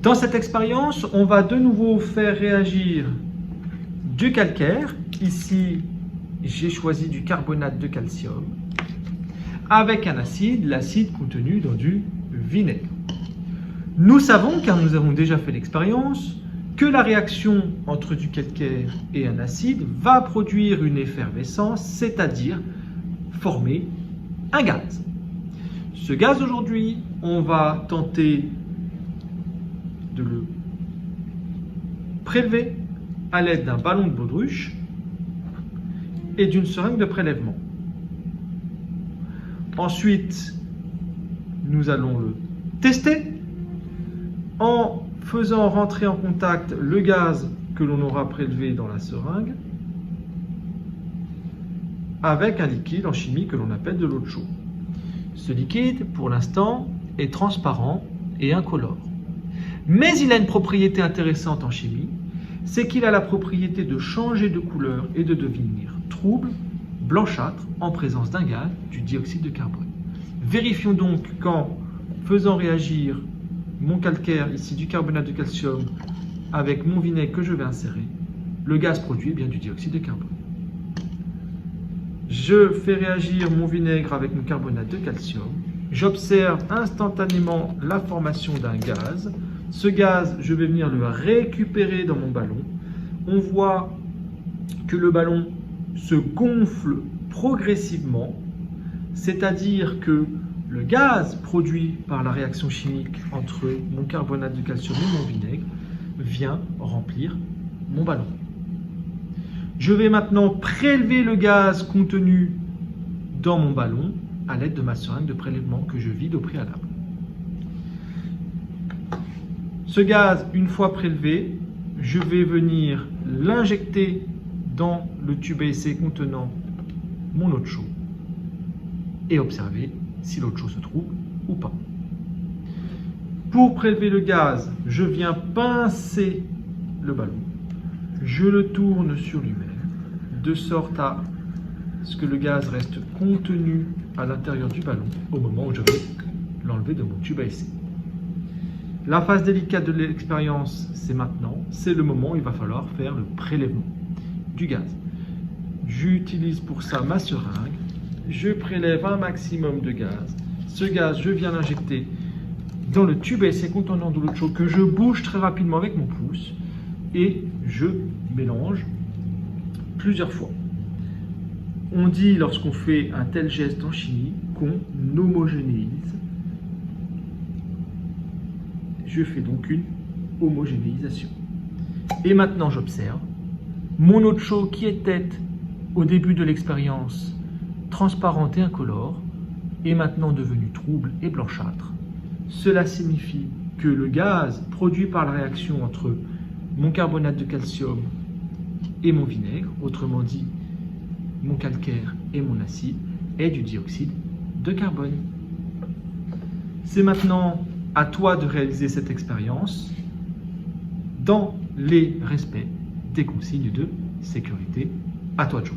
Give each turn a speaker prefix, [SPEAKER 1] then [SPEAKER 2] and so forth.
[SPEAKER 1] Dans cette expérience, on va de nouveau faire réagir du calcaire. Ici, j'ai choisi du carbonate de calcium avec un acide, l'acide contenu dans du vinaigre. Nous savons, car nous avons déjà fait l'expérience, que la réaction entre du calcaire et un acide va produire une effervescence, c'est-à-dire former un gaz. Ce gaz, aujourd'hui, on va tenter de le prélever à l'aide d'un ballon de baudruche et d'une seringue de prélèvement. Ensuite, nous allons le tester en faisant rentrer en contact le gaz que l'on aura prélevé dans la seringue avec un liquide en chimie que l'on appelle de l'eau de chaux. Ce liquide, pour l'instant, est transparent et incolore. Mais il a une propriété intéressante en chimie, c'est qu'il a la propriété de changer de couleur et de devenir trouble, blanchâtre, en présence d'un gaz, du dioxyde de carbone. Vérifions donc qu'en faisant réagir mon calcaire, ici du carbonate de calcium, avec mon vinaigre que je vais insérer, le gaz produit bien du dioxyde de carbone. Je fais réagir mon vinaigre avec mon carbonate de calcium. J'observe instantanément la formation d'un gaz. Ce gaz, je vais venir le récupérer dans mon ballon. On voit que le ballon se gonfle progressivement, c'est-à-dire que le gaz produit par la réaction chimique entre mon carbonate de calcium et mon vinaigre vient remplir mon ballon. Je vais maintenant prélever le gaz contenu dans mon ballon à l'aide de ma seringue de prélèvement que je vide au préalable. Ce gaz, une fois prélevé, je vais venir l'injecter dans le tube à essai contenant mon eau de chaux et observer si l'eau de chaux se trouve ou pas. Pour prélever le gaz, je viens pincer le ballon, je le tourne sur lui-même, de sorte à ce que le gaz reste contenu à l'intérieur du ballon au moment où je vais l'enlever de mon tube à essai. La phase délicate de l'expérience, c'est maintenant, c'est le moment où il va falloir faire le prélèvement du gaz. J'utilise pour ça ma seringue, je prélève un maximum de gaz. Ce gaz, je viens l'injecter dans le tube à essai contenant de l'eau de chaux que je bouge très rapidement avec mon pouce et je mélange plusieurs fois. On dit lorsqu'on fait un tel geste en chimie qu'on homogénéise. Je fais donc une homogénéisation. Et maintenant j'observe mon eau de chaux qui était au début de l'expérience transparente et incolore est maintenant devenue trouble et blanchâtre. Cela signifie que le gaz produit par la réaction entre mon carbonate de calcium et mon vinaigre, autrement dit mon calcaire et mon acide, est du dioxyde de carbone. C'est maintenant à toi de réaliser cette expérience dans les respects des consignes de sécurité. À toi de jouer.